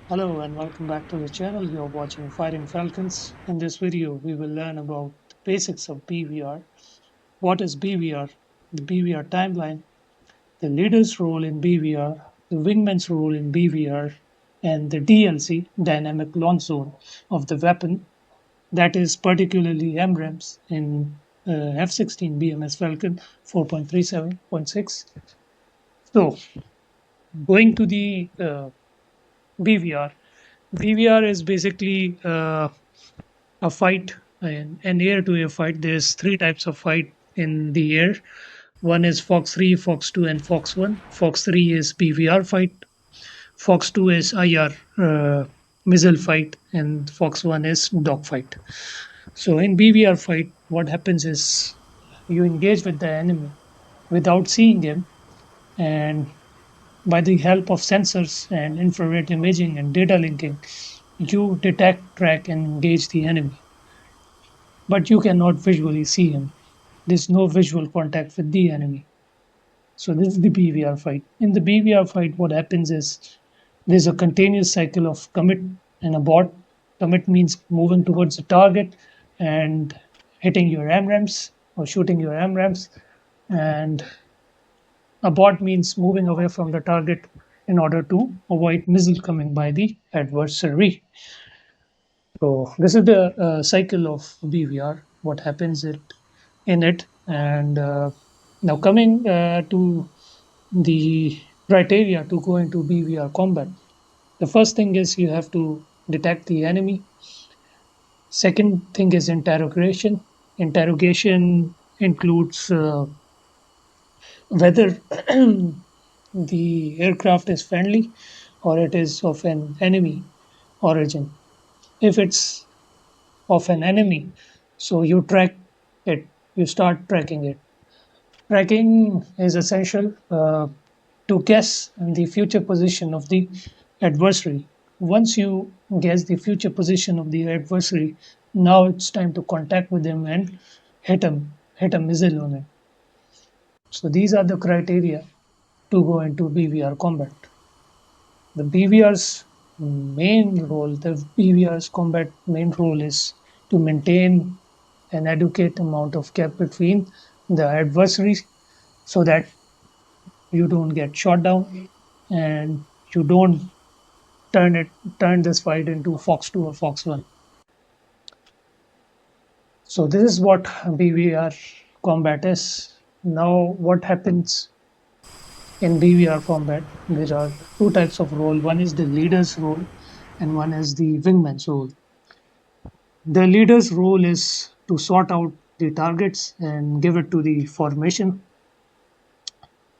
Hello and welcome back to the channel. You're watching Fighting Falcons. In this video, we will learn about the basics of BVR. What is BVR? The BVR timeline, the leader's role in BVR, the wingman's role in BVR, and the DLZ, dynamic launch zone, of the weapon, that is particularly AMRAAMs in F-16 BMS Falcon 4.37.6. So, going to the BVR. BVR is basically a fight, an air-to-air fight. There's three types of fight in the air. One is Fox 3, Fox 2, and Fox 1. Fox 3 is BVR fight. Fox 2 is IR missile fight, and Fox 1 is dogfight. So in BVR fight, what happens is you engage with the enemy without seeing him, and by the help of sensors and infrared imaging and data linking, you detect, track, and engage the enemy. But you cannot visually see him. There's no visual contact with the enemy. So this is the BVR fight. In the BVR fight, what happens is there's a continuous cycle of commit and abort. Commit means moving towards the target and hitting your AMRAAMs or shooting your AMRAAMs, and abort means moving away from the target in order to avoid missile coming by the adversary. So this is the cycle of BVR. What happens in it, and now coming to the criteria to go into BVR combat. The first thing is you have to detect the enemy. Second thing is interrogation. Interrogation includes whether the aircraft is friendly or it is of an enemy origin. If it's of an enemy, so you track it, you start tracking it. Tracking is essential to guess the future position of the adversary. Once you guess the future position of the adversary, now it's time to contact with him and hit a missile on him. So these are the criteria to go into BVR combat. The BVR's combat main role is to maintain an adequate amount of gap between the adversaries so that you don't get shot down and you don't turn this fight into Fox 2 or Fox 1. So this is what BVR combat is. Now what happens in BVR combat? There are two types of role. One is the leader's role and one is the wingman's role. The leader's role is to sort out the targets and give it to the formation,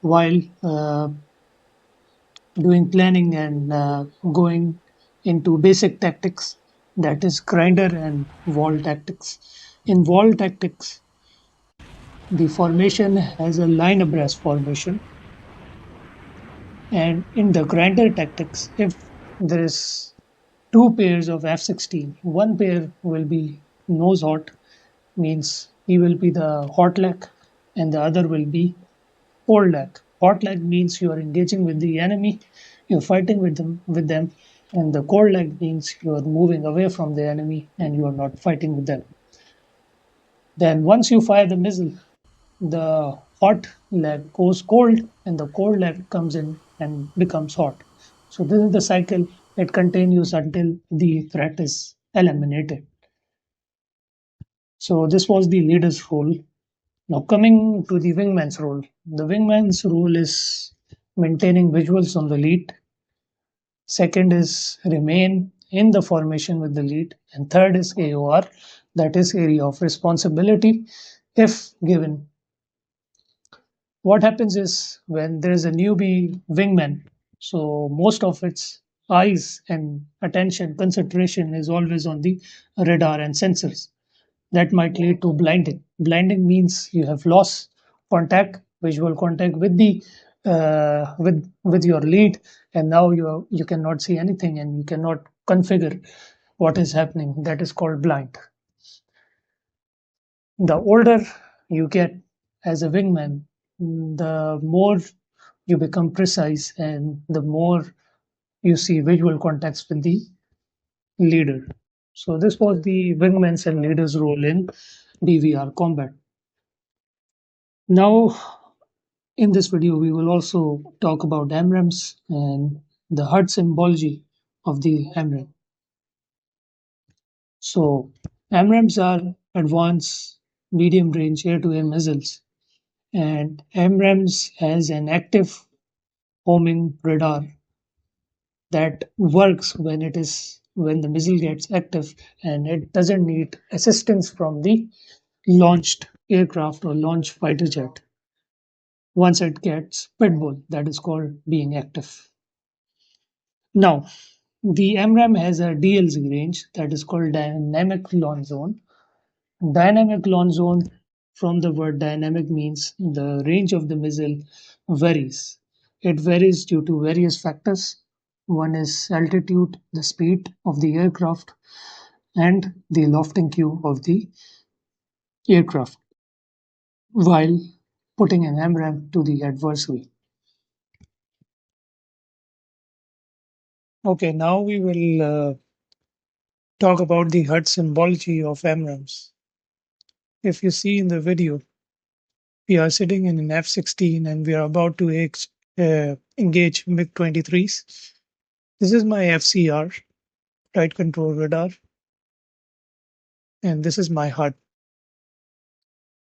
while doing planning and going into basic tactics, that is grinder and wall tactics. In wall tactics, the formation has a line abreast formation, and in the grinder tactics, if there is two pairs of F-16, one pair will be nose hot, means he will be the hot leg, and the other will be cold leg. Hot leg means you are engaging with the enemy, you're fighting with them, and the cold leg means you are moving away from the enemy and you are not fighting with them. Then once you fire the missile, the hot leg goes cold and the cold leg comes in and becomes hot. So this is the cycle. It continues until the threat is eliminated. So this was the leader's role. Now coming to the wingman's role. The wingman's role is maintaining visuals on the lead. Second is remain in the formation with the lead. And third is AOR, that is area of responsibility, if given. What happens is when there is a newbie wingman, so most of its eyes and attention, concentration is always on the radar and sensors. That might lead to blinding. Blinding means you have lost visual contact with the with your lead, and now you cannot see anything and you cannot configure what is happening. That is called blind. The older you get as a wingman, the more you become precise and the more you see visual context with the leader. So this was the wingman's and leader's role in Bvr combat. Now, in this video, we will also talk about AMRAAMs and the HUD symbology of the AMRAAM. So, AMRAAMs are advanced medium range air to air missiles, and AMRAAMs has an active homing radar that works when the missile gets active, and it doesn't need assistance from the launched aircraft or launched fighter jet. Once it gets pitbull, that is called being active. Now, the AMRAAM has a DLZ range that is called dynamic launch zone. Dynamic launch zone, from the word dynamic, means the range of the missile varies. It varies due to various factors. One is altitude, the speed of the aircraft, and the lofting queue of the aircraft while putting an AMRAAM to the adversary. Okay, now we will talk about the HUD symbology of AMRAAMs. If you see in the video, we are sitting in an F-16 and we are about to engage MiG-23s. This is my FCR, Flight Control Radar, and this is my HUD.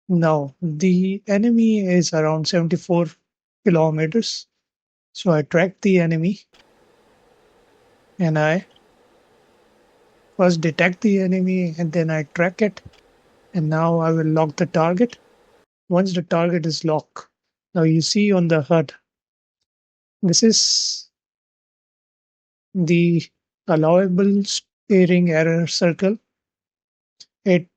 Now, the enemy is around 74 kilometers. So I track the enemy and I first detect the enemy and then I track it. And now I will lock the target. Once the target is locked, now you see on the HUD, this is the allowable steering error circle. It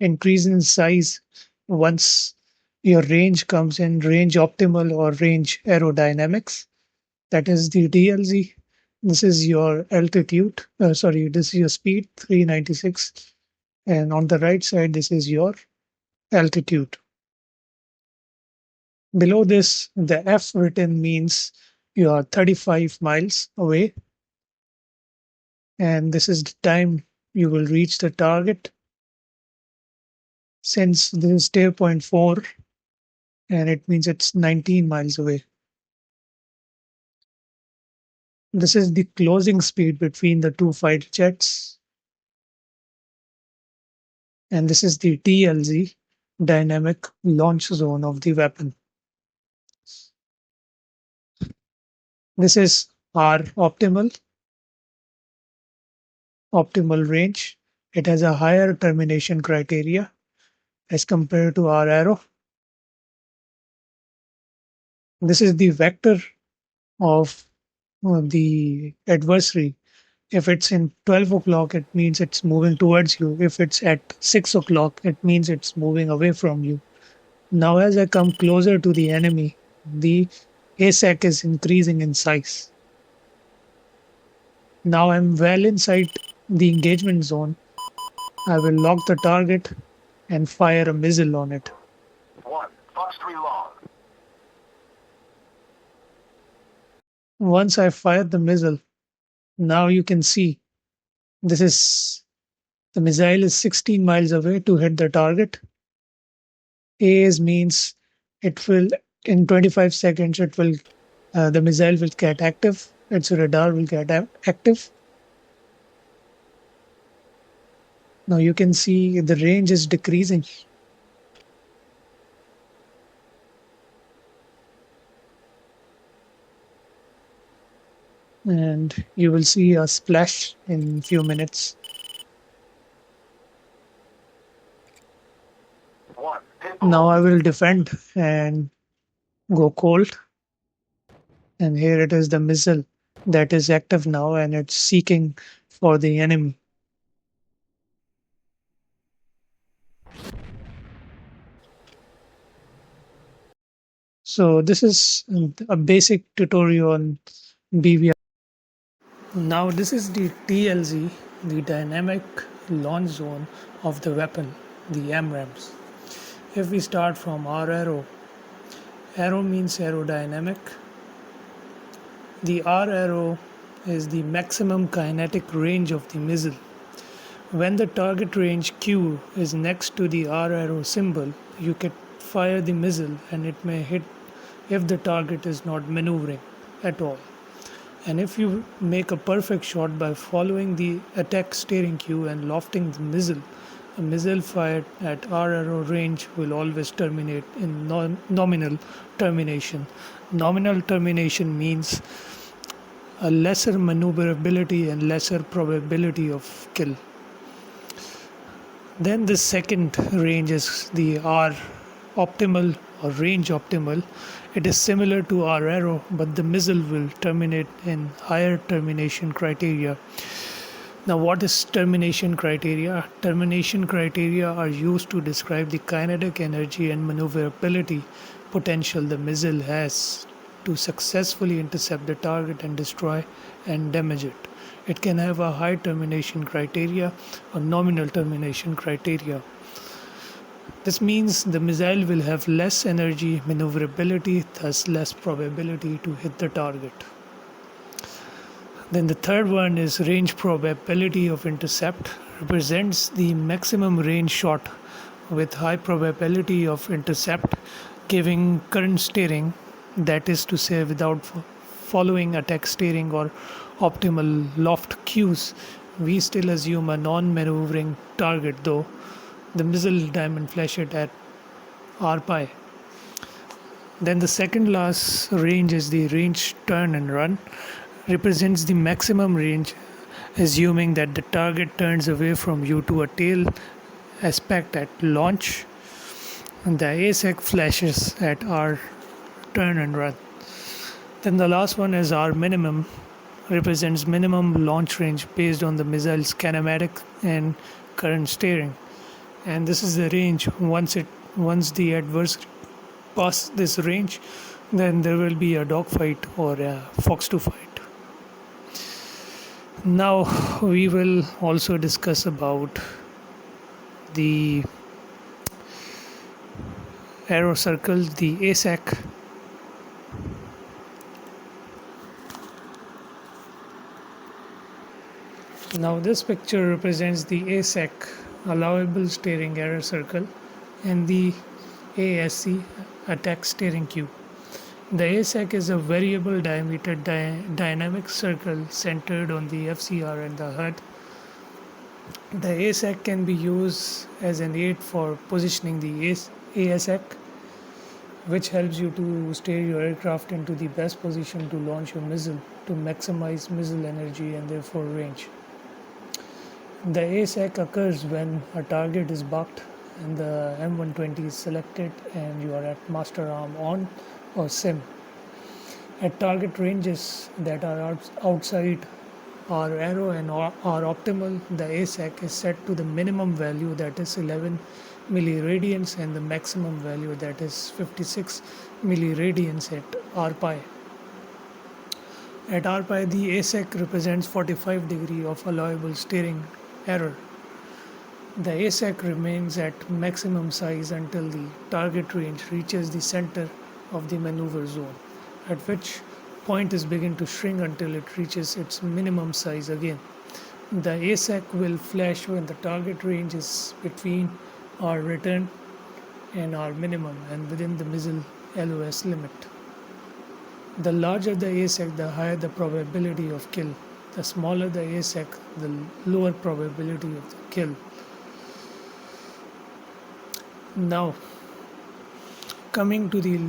increases in size once your range comes in range optimal or range aerodynamics. That is the DLZ. This is your altitude. This is your speed, 396. And on the right side, this is your altitude. Below this, the F written means you are 35 miles away. And this is the time you will reach the target. Since this is stair point 4, and it means it's 19 miles away. This is the closing speed between the two fighter jets. And this is the DLZ, dynamic launch zone of the weapon. This is our optimal range. It has a higher termination criteria as compared to our arrow. This is the vector of the adversary. If it's in 12 o'clock, it means it's moving towards you. If it's at 6 o'clock, it means it's moving away from you. Now, as I come closer to the enemy, the ASEC is increasing in size. Now I'm well inside the engagement zone. I will lock the target and fire a missile on it. 1, Fox 3 long. Once I fire the missile, now you can see the missile is 16 miles away to hit the target. A's means it will, in 25 seconds, the missile will get active. Its radar will get active. Now you can see the range is decreasing. And you will see a splash in a few minutes. 1, Now I will defend and go cold. And here it is the missile that is active now and it's seeking for the enemy. So this is a basic tutorial on BVR. Now this is the DLZ, the dynamic launch zone of the weapon, the AMRAAMs. If we start from our arrow means aerodynamic. The R arrow is the maximum kinetic range of the missile. When the target range Q is next to the R arrow symbol, you can fire the missile and it may hit if the target is not maneuvering at all. And if you make a perfect shot by following the attack steering cue and lofting the missile, a missile fired at R arrow range will always terminate in nominal termination. Nominal termination means a lesser maneuverability and lesser probability of kill. Then the second range is the R optimal or range optimal. It is similar to R arrow, but the missile will terminate in higher termination criteria. Now, what is termination criteria? Termination criteria are used to describe the kinetic energy and maneuverability potential the missile has to successfully intercept the target and destroy and damage it. It can have a high termination criteria or nominal termination criteria. This means the missile will have less energy maneuverability, thus less probability to hit the target. Then the third one is range probability of intercept, represents the maximum range shot with high probability of intercept, giving current steering, that is to say without following attack steering or optimal loft cues. We still assume a non-maneuvering target, though the missile diamond flash it at R pi. Then the second last range is the range turn and run, represents the maximum range, assuming that the target turns away from you to a tail aspect at launch. And the ASEC flashes at R turn and run. Then the last one is R minimum, represents minimum launch range based on the missile's kinematic and current steering. And this is the range. Once the adversary passes this range, then there will be a dogfight or a fox to fight. Now we will also discuss about the arrow circle, the ASEC. Now this picture represents the ASEC, allowable steering error circle, and the ASC, attack steering cue. The ASEC is a variable diameter dynamic circle centered on the FCR and the HUD. The ASEC can be used as an aid for positioning the ASEC, which helps you to steer your aircraft into the best position to launch your missile to maximize missile energy and therefore range. The ASEC occurs when a target is bucked and the M120 is selected and you are at master arm on or SIM. At target ranges that are outside our arrow and our optimal, the ASEC is set to the minimum value, that is 11 milliradians, and the maximum value, that is 56 milliradians at R pi. At R pi, the ASEC represents 45 degree of allowable steering error. The ASEC remains at maximum size until the target range reaches the center of the maneuver zone, at which point is begin to shrink until it reaches its minimum size again. The ASEC will flash when the target range is between our return and our minimum and within the missile LOS limit. The larger the ASEC, the higher the probability of kill. The smaller the ASEC, the lower probability of the kill. Now, coming to the